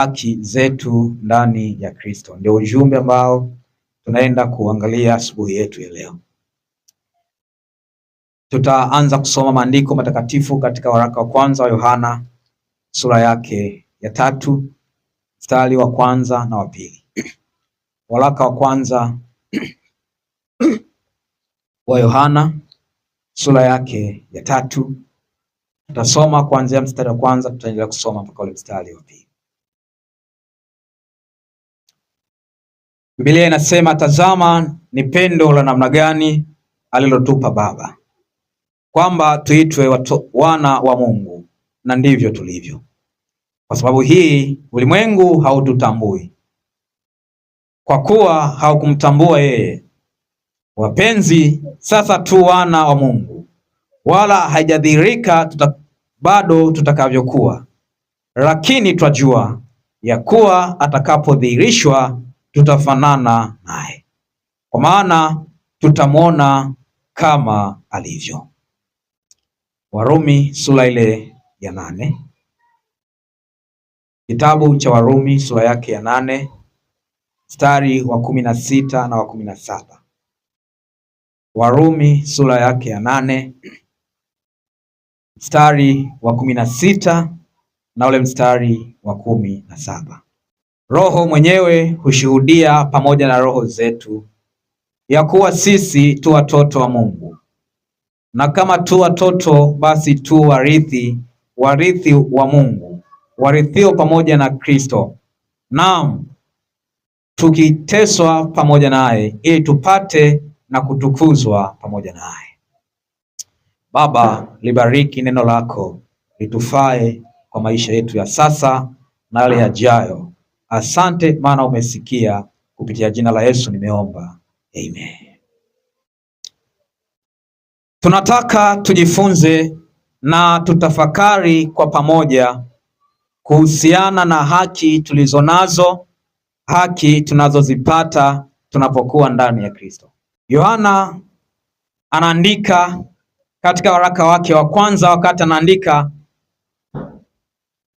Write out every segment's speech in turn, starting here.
haki zetu ndani ya Kristo. Ndio ujumbe ambao tunaenda kuangalia asubuhi yetu ya leo. Tutaanza kusoma maandiko matakatifu katika waraka wa kwanza wa Yohana sura yake ya 3 mstari wa kwanza na wa pili. Waraka wa kwanza wa Yohana sura yake ya 3, tutasoma kuanzia mstari wa kwanza, tutaendelea kusoma mpaka ule mstari wa pili. Biblia inasema, tazama ni pendo la namna gani alilotupa Baba, kwamba tuitwe wana wa Mungu, na ndivyo tulivyo. Kwa sababu hii ulimwengu haututambui, kwa kuwa haukumtambua yeye. Wapenzi, sasa tu wana wa Mungu, wala haijadhihirika bado tutakavyokuwa, lakini twajua ya kuwa atakapodhihirishwa tutafanana naye, kwa maana tutamwona kama alivyo. Warumi sura ile ya 8. Kitabu cha Warumi sura yake ya 8 mstari wa 16 na wa 17. Warumi sura yake ya 8 mstari wa 16 na ule mstari wa 17. Roho mwenyewe hushuhudia pamoja na roho zetu ya kuwa sisi tu watoto wa Mungu, na kama tu watoto, basi tu warithi, warithi wa Mungu, warithio pamoja na Kristo, naam, tukiteswa pamoja naye, ili tupate na kutukuzwa pamoja naye. Baba, libariki neno lako, litufae kwa maisha yetu ya sasa na yale yajayo. Asante maana umesikia. Kupitia jina la Yesu nimeomba, amen. Tunataka tujifunze na tutafakari kwa pamoja kuhusiana na haki tulizonazo, haki tunazozipata tunapokuwa ndani ya Kristo. Yohana anaandika katika waraka wake wa kwanza, wakati anaandika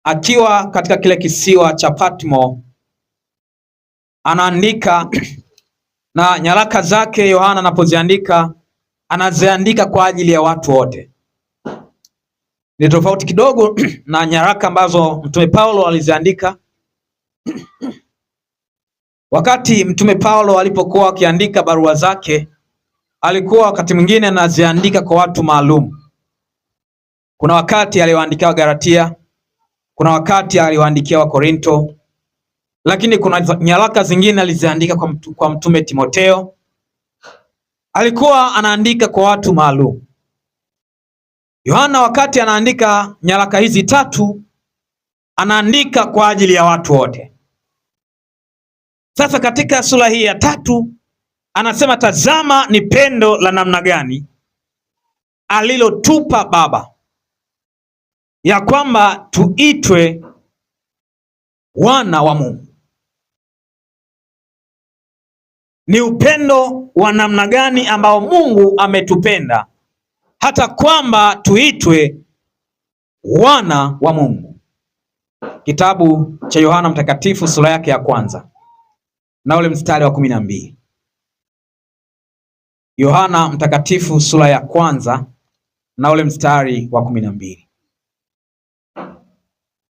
akiwa katika kile kisiwa cha Patmo, anaandika na nyaraka zake. Yohana anapoziandika, anaziandika kwa ajili ya watu wote. Ni tofauti kidogo na nyaraka ambazo Mtume Paulo aliziandika. Wakati Mtume Paulo alipokuwa akiandika barua zake, alikuwa wakati mwingine anaziandika kwa watu maalum. Kuna wakati aliwaandikia wa Galatia, kuna wakati aliwaandikia wa Korinto, lakini kuna nyaraka zingine aliziandika kwa Mtume Timotheo. Alikuwa anaandika kwa watu maalum. Yohana wakati anaandika nyaraka hizi 3, anaandika kwa ajili ya watu wote. Sasa katika sura hii ya 3 anasema, tazama ni pendo la namna gani alilotupa Baba, ya kwamba tuitwe wana wa Mungu. Ni upendo wa namna gani ambao Mungu ametupenda hata kwamba tuitwe wana wa Mungu. Kitabu cha Yohana Mtakatifu sura yake ya kwanza na ule mstari wa 12. Yohana Mtakatifu sura ya kwanza na ule mstari wa 12.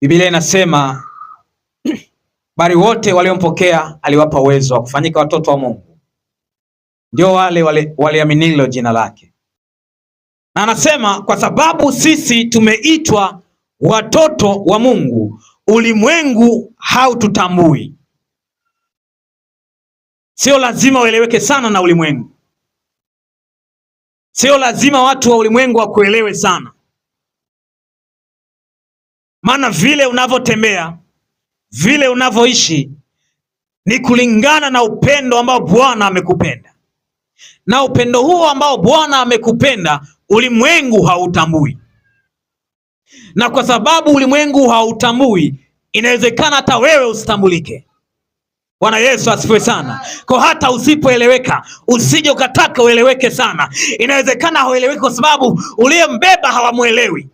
Biblia inasema, bali wote waliompokea aliwapa uwezo wa kufanyika watoto wa Mungu, ndio wale waliaminilo jina lake. Na anasema, kwa sababu sisi tumeitwa watoto wa Mungu, ulimwengu haututambui. Sio lazima ueleweke sana na ulimwengu. Sio lazima watu wa ulimwengu wakuelewe sana, maana vile unavyotembea, vile unavyoishi ni kulingana na upendo ambao Bwana amekupenda. Na upendo huo ambao Bwana amekupenda, ulimwengu hautambui. Na kwa sababu ulimwengu hautambui, inawezekana hata wewe usitambulike. Bwana Yesu asifiwe sana. Kwa hata usipoeleweka, usije ukataka ueleweke sana. Inawezekana haueleweki kwa sababu uliyembeba hawamuelewi.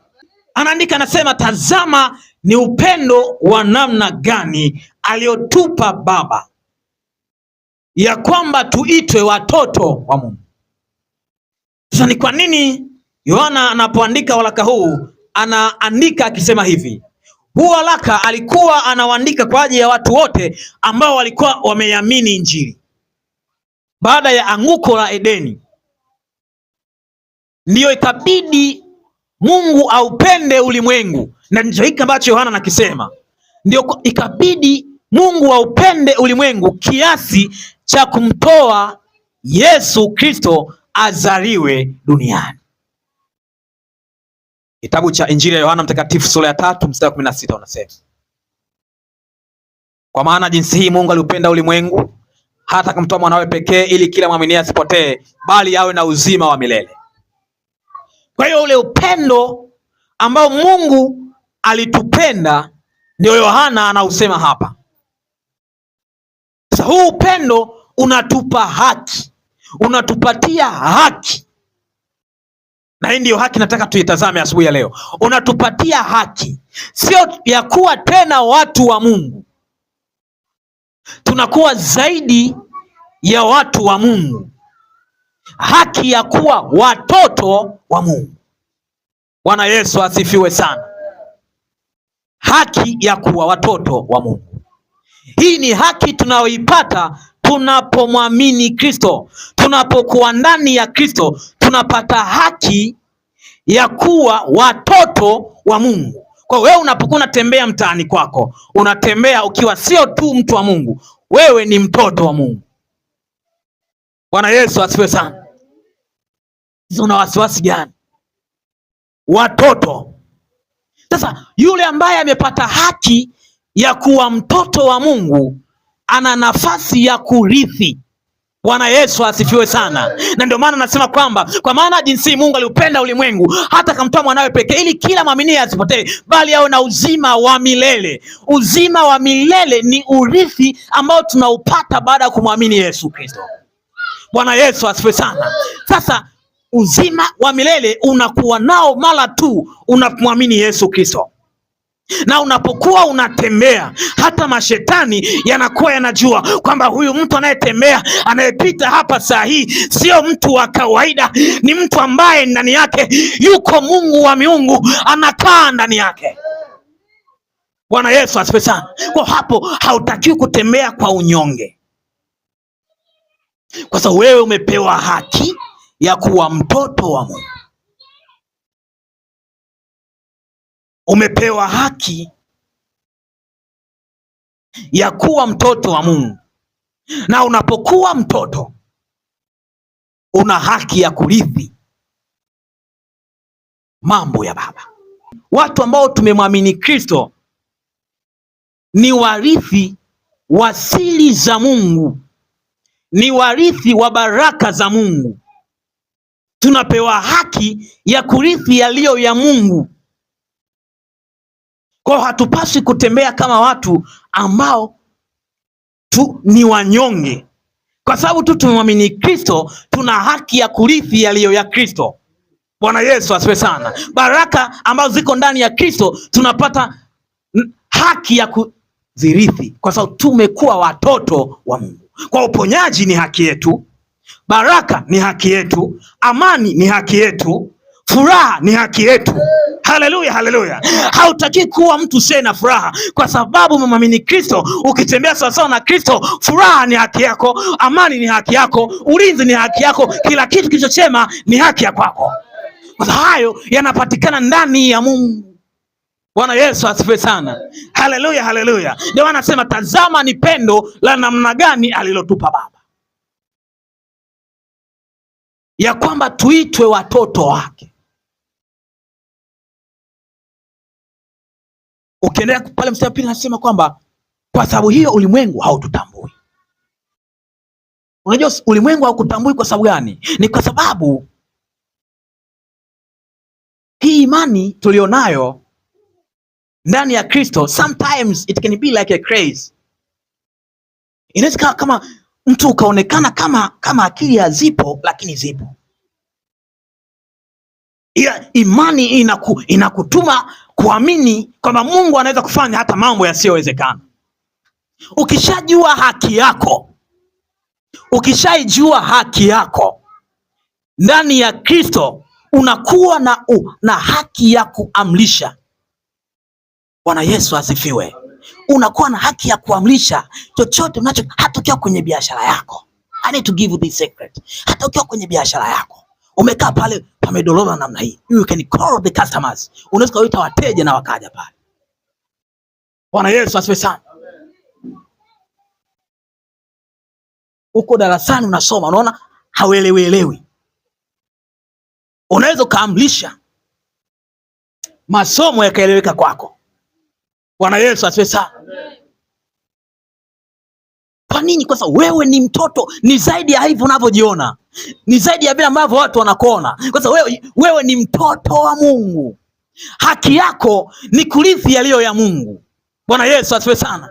anaandika anasema, tazama ni upendo wa namna gani aliotupa Baba, ya kwamba tuitwe watoto wa Mungu. Sasa ni kwa nini Yohana anapoandika waraka huu anaandika akisema hivi? Huu waraka alikuwa anawaandika kwa ajili ya watu wote ambao walikuwa wameamini Injili. Baada ya anguko la Edeni, ndiyo ikabidi Mungu aupende ulimwengu, na ndicho hiki ambacho Yohana anakisema. Ndio ikabidi Mungu aupende ulimwengu kiasi cha kumtoa Yesu Kristo azaliwe duniani. Kitabu cha Injili ya Yohana Mtakatifu sura ya 3 mstari wa 16 unasema, kwa maana jinsi hii Mungu aliupenda ulimwengu hata kumtoa mwanawe pekee, ili kila mwamini asipotee, bali awe na uzima wa milele. Kwa hiyo ule upendo ambao Mungu alitupenda ndio Yohana anausema hapa. Sasa huu upendo unatupa haki, unatupatia haki, na hii ndiyo haki nataka tuitazame asubuhi ya leo. Unatupatia haki, sio ya kuwa tena watu wa Mungu, tunakuwa zaidi ya watu wa Mungu, haki ya kuwa watoto wa Mungu. Bwana Yesu asifiwe sana. Haki ya kuwa watoto wa Mungu, hii ni haki tunayoipata tunapomwamini Kristo. Tunapokuwa ndani ya Kristo tunapata haki ya kuwa watoto wa Mungu. Kwa wewe unapokuwa unatembea mtaani kwako, unatembea ukiwa sio tu mtu wa Mungu, wewe ni mtoto wa Mungu. Bwana Yesu asifiwe sana. Una wasiwasi gani? Watoto. Sasa yule ambaye amepata haki ya kuwa mtoto wa Mungu ana nafasi ya kurithi. Bwana Yesu asifiwe sana. Na ndio maana nasema kwamba kwa maana jinsi Mungu aliupenda ulimwengu hata akamtoa mwanawe pekee, ili kila mwamini asipotee, bali awe na uzima wa milele. Uzima wa milele ni urithi ambao tunaupata baada ya kumwamini Yesu Kristo. Bwana Yesu asifiwe sana. Sasa uzima wa milele unakuwa nao mara tu unapomwamini Yesu Kristo. Na unapokuwa unatembea, hata mashetani yanakuwa yanajua kwamba huyu mtu anayetembea, anayepita hapa saa hii sio mtu wa kawaida, ni mtu ambaye ndani yake yuko Mungu wa miungu, anakaa ndani yake. Bwana Yesu asifiwe sana. Kwa hapo hautakiwi kutembea kwa unyonge, kwa sababu wewe umepewa haki ya kuwa mtoto wa Mungu. Umepewa haki ya kuwa mtoto wa Mungu, na unapokuwa mtoto una haki ya kurithi mambo ya Baba. Watu ambao tumemwamini Kristo ni warithi wa siri za Mungu, ni warithi wa baraka za Mungu. Tunapewa haki ya kurithi yaliyo ya Mungu. Kwa hatupaswi kutembea kama watu ambao ni wanyonge. Kwa sababu tu tumemwamini Kristo, tuna haki ya kurithi yaliyo ya Kristo. Bwana Yesu asifiwe sana. Baraka ambazo ziko ndani ya Kristo tunapata haki ya kuzirithi, kwa sababu tumekuwa watoto wa Mungu. Kwa uponyaji ni haki yetu, baraka ni haki yetu, amani ni haki yetu, furaha ni haki yetu. Haleluya, haleluya. Hautaki kuwa mtu usiye na furaha, kwa sababu umemwamini Kristo. Ukitembea sawasawa na Kristo, furaha ni haki yako, amani ni haki yako, ulinzi ni haki yako, kila kitu kilichochema ni haki ya kwako. Kwa hayo yanapatikana ndani ya Mungu. Bwana Yesu asifiwe sana. Haleluya, haleluya. Ndio anasema tazama ni pendo la namna gani alilotupa Baba, ya kwamba tuitwe watoto wake. Ukiendelea pale mstari wa pili anasema kwamba kwa sababu hiyo ulimwengu haututambui. Unajua ulimwengu haukutambui kwa sababu gani? Ni kwa sababu hii imani tulionayo ndani ya Kristo, sometimes it can be like a craze. Inaweza kama mtu ukaonekana kama akili hazipo, lakini zipo. Ila imani inakutuma kuamini kwamba Mungu anaweza kufanya hata mambo yasiyowezekana. Ukishajua haki yako, ukishaijua haki yako ndani ya Kristo, unakuwa na haki ya kuamrisha. Bwana Yesu asifiwe. Unakuwa na haki ya kuamrisha chochote unacho, hata ukiwa kwenye biashara yako. I need to give you this secret. Hata ukiwa kwenye biashara yako, umekaa pale pamedolola namna hii, you can call the customers. Unaweza kuita wateja na wakaja pale. Bwana Yesu asifiwe sana. Uko darasani unasoma, unaona hauelewi, unaweza kaamrisha masomo yakaeleweka kwako. Bwana Yesu asifiwe sana. Kwa nini? Kwa sababu wewe ni mtoto, ni zaidi ya hivyo unavyojiona, ni zaidi ya vile ambavyo watu wanakuona. Kwa sababu wewe ni mtoto wa Mungu. Haki yako ni kurithi yaliyo ya Mungu. Bwana Yesu asifiwe sana.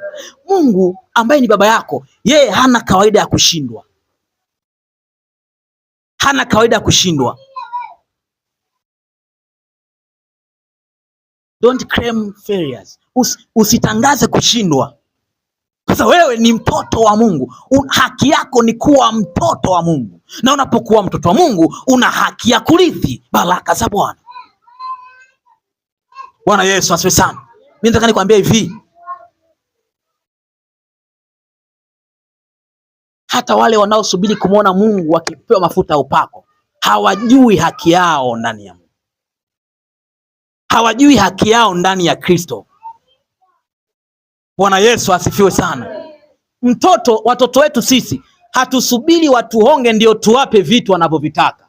Mungu ambaye ni baba yako, yeye hana kawaida ya kushindwa, hana kawaida ya kushindwa. Don't claim failures. Usitangaze kushindwa. Sasa wewe ni mtoto wa Mungu. Haki yako ni kuwa mtoto wa Mungu, na unapokuwa mtoto wa Mungu una haki ya kurithi baraka za Bwana. Bwana Yesu asifiwe sana. Mimi nataka nikwambie hivi, hata wale wanaosubiri kumwona Mungu wakipewa mafuta ya upako hawajui haki yao ndani ya Mungu, hawajui haki yao ndani ya Kristo. Bwana Yesu asifiwe sana. Watoto wetu sisi hatusubiri watuhonge ndio tuwape vitu wanavyovitaka.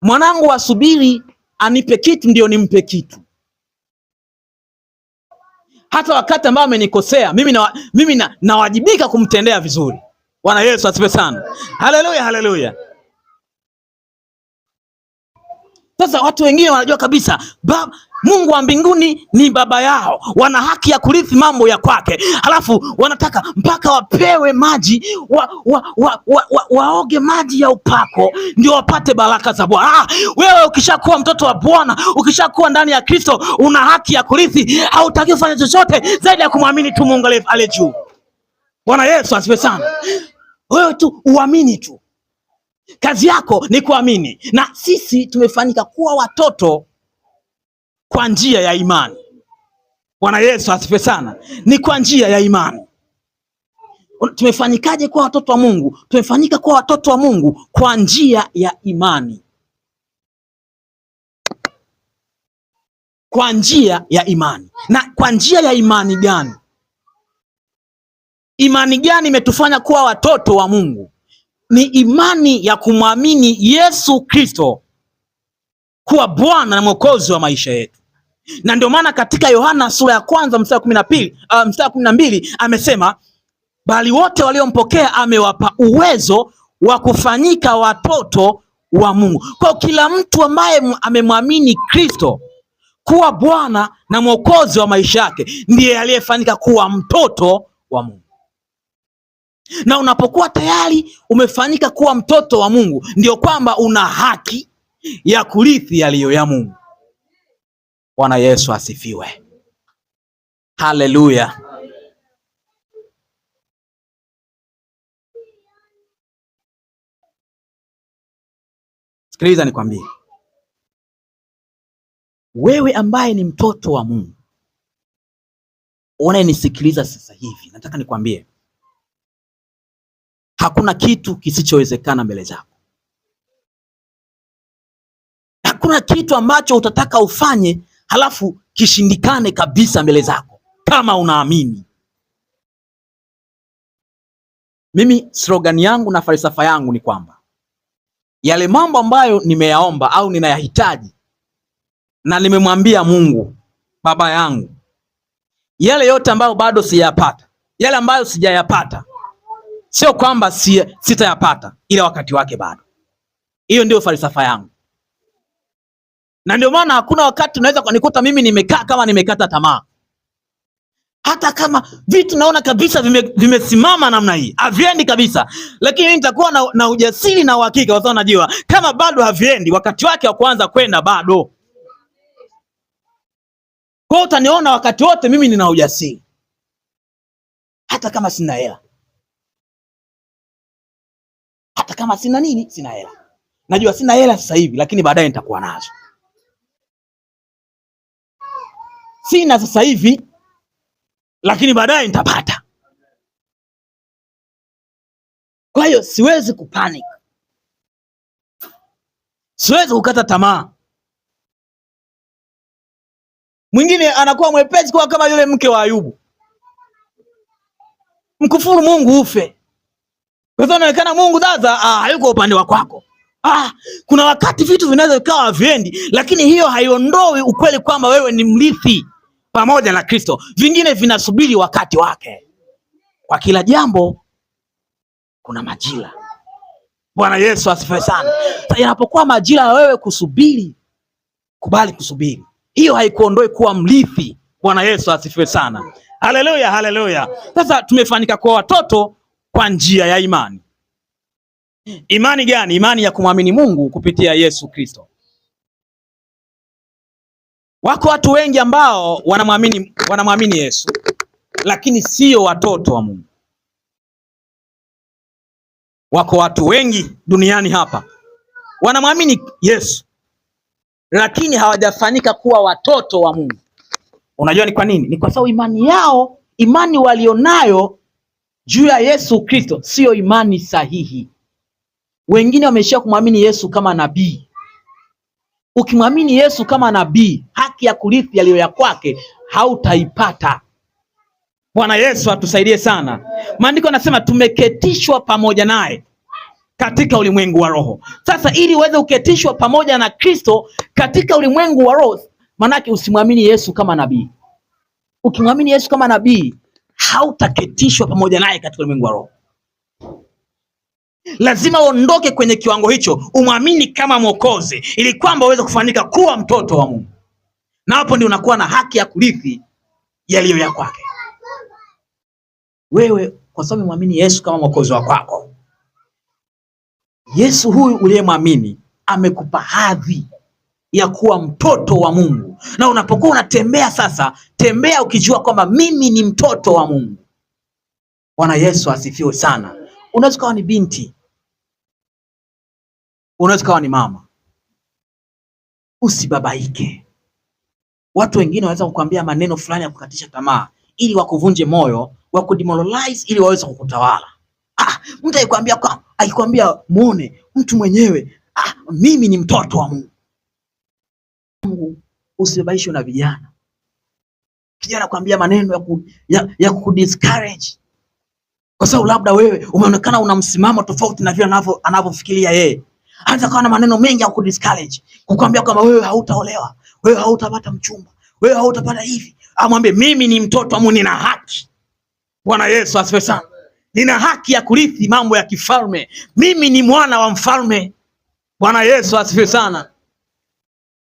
Mwanangu asubiri anipe kitu ndio nimpe kitu. Hata wakati ambao amenikosea mimi nawajibika kumtendea vizuri. Bwana Yesu asifiwe sana. Haleluya, haleluya. Sasa watu wengine wanajua kabisa Mungu wa mbinguni ni baba yao, wana haki ya kurithi mambo ya kwake, halafu wanataka mpaka wapewe maji waoge maji ya upako ndio wapate baraka za Bwana. Wewe ukishakuwa mtoto wa Bwana, ukishakuwa ndani ya Kristo, una haki ya kurithi. Hautaki kufanya chochote zaidi ya kumwamini tu Mungu aliye juu. Bwana Yesu asifiwe sana. Wewe tu uamini tu, kazi yako ni kuamini, na sisi tumefanyika kuwa watoto kwa njia ya imani. Bwana Yesu asifiwe sana. Ni kwa njia ya imani. Tumefanyikaje kuwa watoto wa Mungu? Tumefanyika kuwa watoto wa Mungu kwa njia ya imani. Kwa njia ya imani. Na kwa njia ya imani gani? Imani gani imetufanya kuwa watoto wa Mungu? Ni imani ya kumwamini Yesu Kristo kuwa Bwana na Mwokozi wa maisha yetu. Na ndio maana katika Yohana sura ya kwanza mstari wa 12 amesema, bali wote waliompokea amewapa uwezo wa kufanyika watoto wa Mungu. Kwa kila mtu ambaye amemwamini Kristo kuwa Bwana na Mwokozi wa maisha yake ndiye aliyefanyika kuwa mtoto wa Mungu. Na unapokuwa tayari umefanyika kuwa mtoto wa Mungu, ndio kwamba una haki ya kurithi yaliyo ya Mungu. Bwana Yesu asifiwe. Haleluya. Sikiliza nikwambie, wewe ambaye ni mtoto wa Mungu unayenisikiliza sasa hivi, nataka nikwambie hakuna kitu kisichowezekana mbele zako. Hakuna kitu ambacho utataka ufanye halafu kishindikane kabisa mbele zako kama unaamini. Mimi slogan yangu na falsafa yangu ni kwamba yale mambo ambayo nimeyaomba au ninayahitaji na nimemwambia Mungu baba yangu, yale yote ambayo bado sijayapata, yale ambayo sijayapata, sio kwamba sitayapata, ila wakati wake bado. Hiyo ndio falsafa yangu. Na ndio maana hakuna wakati unaweza kunikuta mimi nimekaa kama nimekata tamaa. Hata kama vitu naona kabisa vimesimama namna hii, haviendi kabisa, lakini mimi nitakuwa na ujasiri na uhakika, kwa sababu najua kama bado haviendi, wakati wake wa kuanza kwenda bado. Kwa hiyo utaniona wakati wote mimi nina ujasiri, hata kama sina hela, hata kama sina nini, sina hela. Najua sina hela sasa hivi, lakini baadaye nitakuwa nazo. Sina sasa hivi, lakini baadaye nitapata. Kwa hiyo siwezi kupanic, siwezi kukata tamaa. Mwingine anakuwa mwepesi kwa kama yule mke wa Ayubu, mkufuru Mungu ufe, kwa sababu inaonekana Mungu sasa hayuko upande wa kwako. Kuna wakati vitu vinaweza vikawa haviendi, lakini hiyo haiondoi ukweli kwamba wewe ni mrithi pamoja na Kristo. Vingine vinasubiri wakati wake. Kwa kila jambo kuna majira. Bwana Yesu asifiwe sana. Sasa inapokuwa majira ya wewe kusubiri, kubali kusubiri. Hiyo haikuondoi kuwa mrithi. Bwana Yesu asifiwe sana. Haleluya, haleluya. Sasa tumefanyika kwa watoto kwa njia ya imani. Imani gani? Imani ya kumwamini Mungu kupitia Yesu Kristo. Wako watu wengi ambao wanamwamini Yesu, lakini sio watoto wa Mungu. Wako watu wengi duniani hapa wanamwamini Yesu, lakini hawajafanyika kuwa watoto wa Mungu. Unajua ni kwa nini? Ni kwa sababu imani yao, imani walionayo juu ya Yesu Kristo sio imani sahihi. Wengine wameishia kumwamini Yesu kama nabii. Ukimwamini Yesu kama nabii, haki ya kurithi yaliyo ya kwake hautaipata. Bwana Yesu atusaidie sana. Maandiko yanasema tumeketishwa pamoja naye katika ulimwengu wa roho. Sasa ili uweze kuketishwa pamoja na Kristo katika ulimwengu wa roho, manake usimwamini Yesu kama nabii. Ukimwamini Yesu kama nabii, hautaketishwa pamoja naye katika ulimwengu wa roho. Lazima uondoke kwenye kiwango hicho, umwamini kama Mwokozi, ili kwamba uweze kufanyika kuwa mtoto wa Mungu. Na hapo ndio unakuwa na haki ya kurithi yaliyo ya kwake. Wewe kwa sababu umwamini Yesu kama Mwokozi wa kwako, Yesu huyu uliyemwamini amekupa hadhi ya kuwa mtoto wa Mungu. Na unapokuwa unatembea sasa, tembea ukijua kwamba mimi ni mtoto wa Mungu. Bwana Yesu asifiwe sana. Unaweza kuwa ni binti, unaweza kuwa ni mama, usibabaike. Watu wengine wanaweza kukuambia maneno fulani ya kukatisha tamaa ili wakuvunje moyo, wakudemoralize ili waweze kukutawala. Mtu akikwambia muone mtu mwenyewe, mimi ni mtoto wa Mungu. Usibabaishwe na vijana. Kijana kwambia maneno ya kukudiscourage, kwa sababu labda wewe umeonekana una msimamo tofauti na vile anavyofikiria yeye. Anaweza kuwa na maneno mengi ya kudiscourage, kukwambia kwamba wewe hautaolewa, wewe hautapata mchumba, wewe hautapata hivi. Amwambie mimi ni mtoto wa Mungu, nina haki. Bwana Yesu asifiwe sana. Nina haki ya kurithi mambo ya kifalme. Mimi ni mwana wa mfalme. Bwana Yesu asifiwe sana.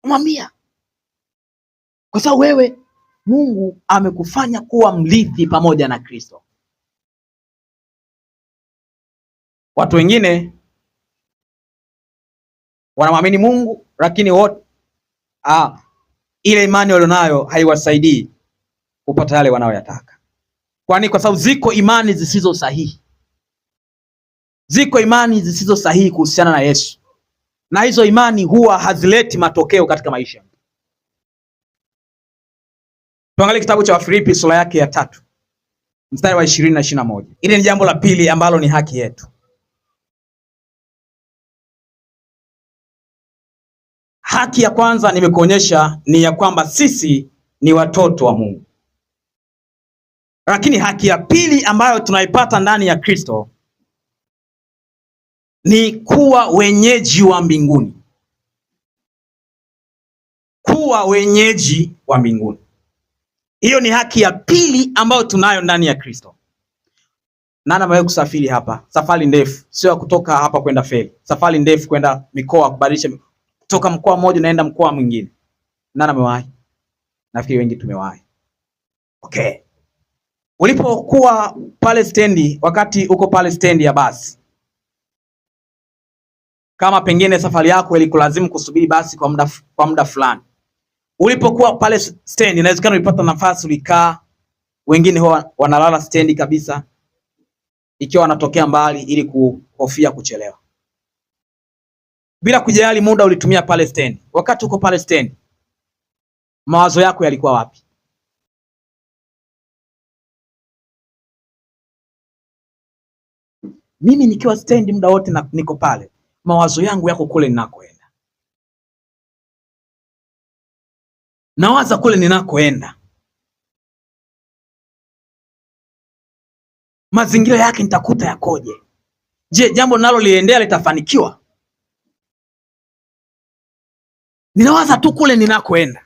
Mwambia, kwa sababu wewe Mungu amekufanya kuwa mrithi pamoja na Kristo. Watu wengine wanamwamini Mungu, lakini wote ile imani walionayo haiwasaidii kupata yale wanayoyataka. Kwani kwa sababu ziko imani zisizo sahihi. Ziko imani zisizo sahihi kuhusiana na Yesu, na hizo imani huwa hazileti matokeo katika maisha. Tuangalie kitabu cha Wafilipi sura yake ya 3 mstari wa 20 na 21. Ile ni jambo la pili ambalo ni haki yetu. Haki ya kwanza nimekuonyesha ni ya kwamba sisi ni watoto wa Mungu. Lakini haki ya pili ambayo tunaipata ndani ya Kristo ni kuwa wenyeji wa mbinguni. Kuwa wenyeji wa mbinguni. Hiyo ni haki ya pili ambayo tunayo ndani ya Kristo. Nani amewahi kusafiri hapa? Safari ndefu, sio kutoka hapa kwenda Feri. Safari ndefu kwenda mikoa, kubadilisha kutoka mkoa mmoja naenda mkoa mwingine. Nani amewahi? Nafikiri wengi tumewahi. Okay. Ulipokuwa pale stendi, wakati uko pale stendi ya basi, kama pengine safari yako ilikulazimu kusubiri basi kwa muda fulani, ulipokuwa pale stendi, inawezekana ulipata nafasi ulikaa, wengine huwa wanalala stendi kabisa, ikiwa wanatokea mbali ili kuhofia kuchelewa. Bila kujali muda ulitumia pale stendi, wakati uko pale stendi, mawazo yako yalikuwa wapi? Mimi nikiwa stendi muda wote na niko pale, mawazo yangu yako kule ninakoenda. Nawaza kule ninakoenda, mazingira yake nitakuta yakoje? Je, jambo naloliendea litafanikiwa? Ninawaza tu kule ninakoenda.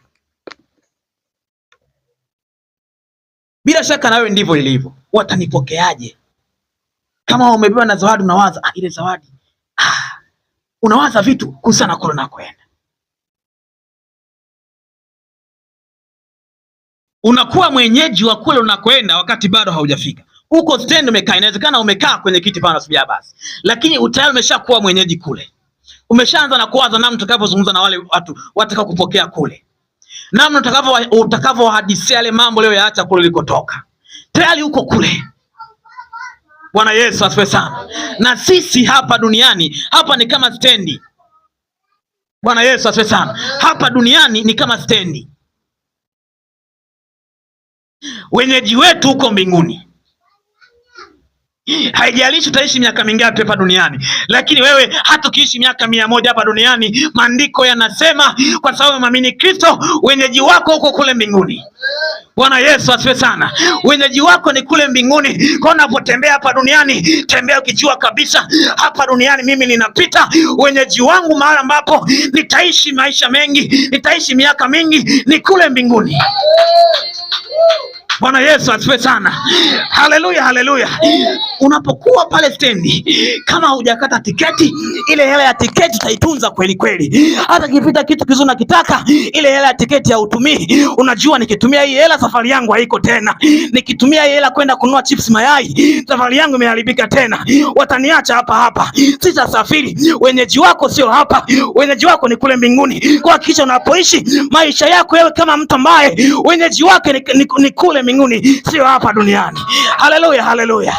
Bila shaka nawe ndivyo ilivyo. Watanipokeaje? Kama umepewa na zawadi, unawaza ile zawadi, unawaza vitu kuhusiana kule unakoenda. Unakuwa mwenyeji wa kule unakoenda wakati bado haujafika. Uko stand umekaa, inawezekana umekaa kwenye kiti pale unasubiri basi, lakini tayari umeshakuwa mwenyeji kule. Umeshaanza na kuwaza namna utakavyozungumza na wale watu watakao kupokea kule, namna utakavyohadithia yale mambo leo yaacha kule ulikotoka. Tayari uko kule. Bwana Yesu asifiwe sana. Na sisi hapa duniani, hapa ni kama stendi. Bwana Yesu asifiwe sana. Hapa duniani ni kama stendi. Wenyeji wetu huko mbinguni. Haijalishi utaishi miaka mingapi hapa duniani, lakini wewe hata ukiishi miaka 100 hapa duniani, maandiko yanasema kwa sababu umeamini Kristo, wenyeji wako huko kule mbinguni. Bwana Yesu asifiwe sana. Wenyeji wako ni kule mbinguni. Kwa unapotembea hapa duniani, tembea ukijua kabisa hapa duniani mimi ninapita, wenyeji wangu mahali ambapo nitaishi maisha mengi, nitaishi miaka mingi, ni kule mbinguni. Bwana Yesu asifiwe sana. Haleluya, haleluya. Unapokuwa pale stendi, kama hujakata tiketi, ile hela ya tiketi utaitunza kweli kweli. Hata kipita kitu kizuri nakitaka, ile hela ya tiketi hautumii. Unajua nikitumia hii hela safari yangu haiko tena. Nikitumia hii hela kwenda kununua chips mayai, safari yangu imeharibika tena. Wataniacha hapa hapa. Sitasafiri. Wenyeji wako sio hapa. Wenyeji wako ni kule mbinguni. Kwa hakika unapoishi maisha yako wewe kama mtu ambaye wenyeji wake ni kule mbinguni, sio hapa duniani. Haleluya, haleluya.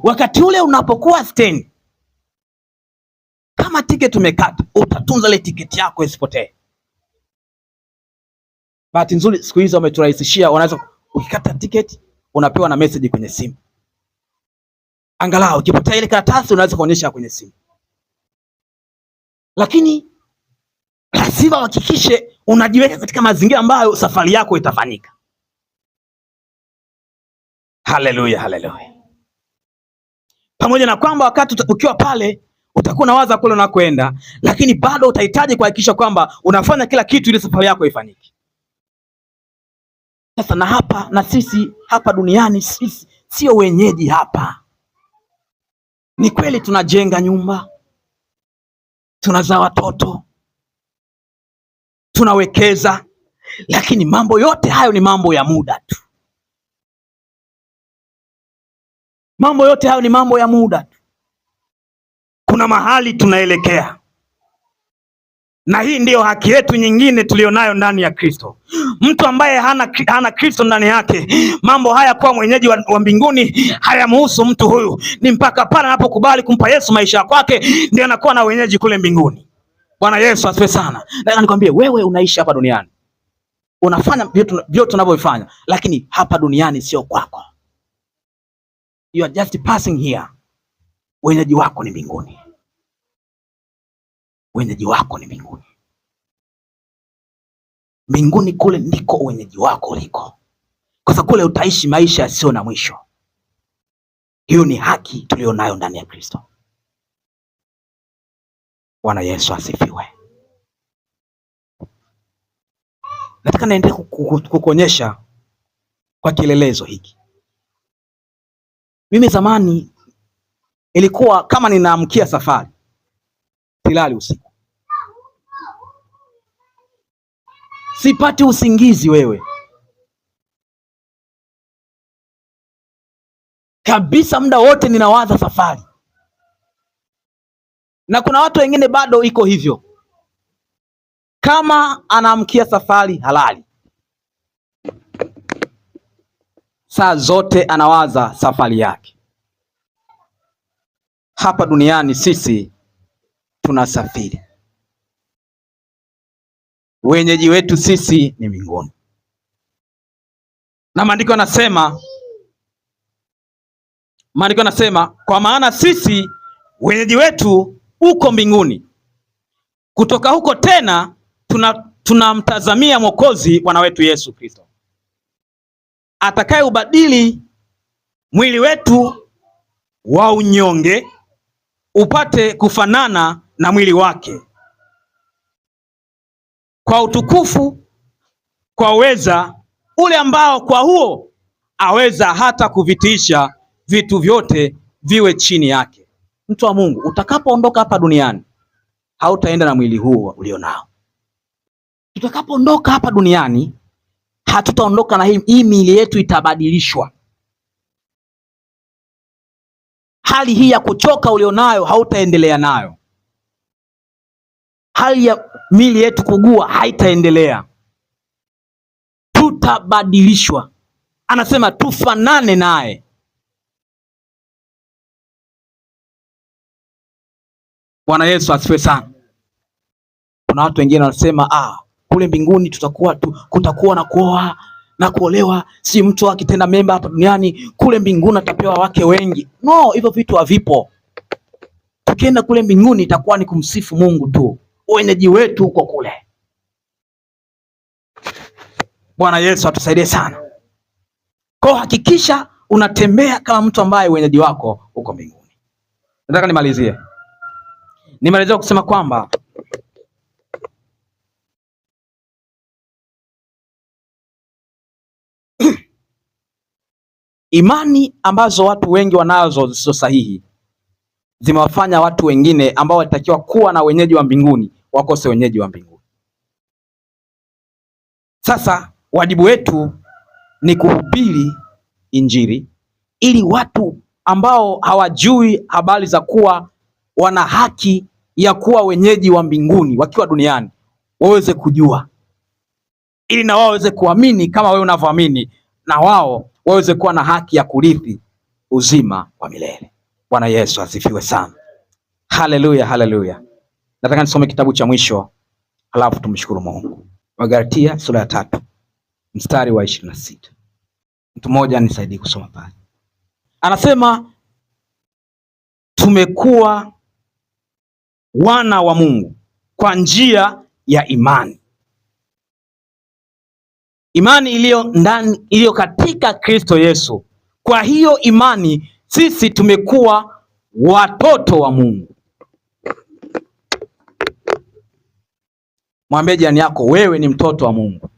Wakati ule unapokuwa stendi, kama tiketi umekata, utatunza ile tiketi yako isipotee. Bahati nzuri siku hizo wameturahisishia, wanaweza ukikata tiketi unapewa na message kwenye simu. Angalau ukipotea ile karatasi unaweza kuonyesha kwenye simu. Lakini lazima uhakikishe unajiweka katika mazingira ambayo safari yako itafanyika. Haleluya, haleluya. Pamoja na kwamba wakati ukiwa pale utakuwa unawaza kule unakoenda, lakini bado utahitaji kuhakikisha kwamba unafanya kila kitu ili safari yako ifanyike. Sasa na sisi hapa duniani, sisi sio wenyeji hapa. Ni kweli tunajenga nyumba, tunazaa watoto, tunawekeza, lakini mambo yote hayo ni mambo ya muda tu. Mambo yote hayo ni mambo ya muda tu. Kuna mahali tunaelekea, na hii ndiyo haki yetu nyingine tulionayo ndani ya Kristo. Mtu ambaye hana Kristo ndani yake, mambo haya kuwa mwenyeji wa mbinguni hayamhusu mtu huyu. Ni mpaka pale anapokubali kumpa Yesu maisha kwake ndio anakuwa na wenyeji kule mbinguni. Bwana Yesu asifiwe sana. Na nikwambie wewe unaishi hapa duniani, unafanya vyote unavyofanya, lakini hapa duniani sio kwako. You are just passing here. Wenyeji wako ni mbinguni. Wenyeji wako ni mbinguni. Mbinguni kule ndiko wenyeji wako uliko. Kwa sababu kule utaishi maisha yasiyo na mwisho. Hiyo ni haki tulionayo ndani ya Kristo. Bwana Yesu asifiwe. Nataka niendelee kukuonyesha kwa kielelezo hiki. Mimi zamani ilikuwa kama ninaamkia safari, silali usiku, sipati usingizi wewe. kabisa, muda wote ninawaza safari. Na kuna watu wengine bado iko hivyo, kama anaamkia safari halali, saa zote anawaza safari yake. Hapa duniani sisi tunasafiri, wenyeji wetu sisi ni mbinguni. Na maandiko yanasema kwa maana sisi wenyeji wetu uko mbinguni, kutoka huko tena tunamtazamia Mwokozi Bwana wetu Yesu Kristo, atakaye ubadili mwili wetu wa unyonge upate kufanana na mwili wake, kwa utukufu, kwa uweza ule ambao kwa huo aweza hata kuvitisha vitu vyote viwe chini yake. Mtu wa Mungu, utakapoondoka hapa duniani hautaenda na mwili huu ulionao. Tutakapoondoka hapa duniani hatutaondoka na hii miili yetu itabadilishwa. Hali hii ya kuchoka ulionayo hautaendelea nayo. Hali ya miili yetu kugua haitaendelea. Tutabadilishwa. Anasema tufanane naye. Bwana Yesu asifiwe sana. Kuna watu wengine wanasema kule mbinguni kutakuwa na kuoa na kuolewa, si mtu akitenda mema hapa duniani kule mbinguni atapewa wake wengi. No, hivyo vitu havipo. Tukienda kule mbinguni itakuwa ni kumsifu Mungu tu, wenyeji wetu uko kule. Bwana Yesu atusaidie sana. Kwa hakikisha unatembea kama mtu ambaye wenyeji wako uko mbinguni. Nataka nimalizie kusema kwamba imani ambazo watu wengi wanazo zisizo sahihi zimewafanya watu wengine ambao walitakiwa kuwa na wenyeji wa mbinguni wakose wenyeji wa mbinguni. Sasa wajibu wetu ni kuhubiri Injili ili watu ambao hawajui habari za kuwa wana haki ya kuwa wenyeji wa mbinguni wakiwa duniani waweze kujua, ili na wao waweze kuamini kama wewe unavyoamini, na wao waweze kuwa na haki ya kurithi uzima wa milele. Bwana Yesu asifiwe sana. Haleluya, haleluya. Nataka nisome kitabu cha mwisho halafu tumshukuru Mungu. Wagalatia sura ya 3 mstari wa 26. Mtu mmoja nisaidie kusoma pale. Anasema tumekuwa wana wa Mungu kwa njia ya imani. Imani iliyo katika Kristo Yesu. Kwa hiyo imani sisi tumekuwa watoto wa Mungu. Mwambie jirani yako, wewe ni mtoto wa Mungu.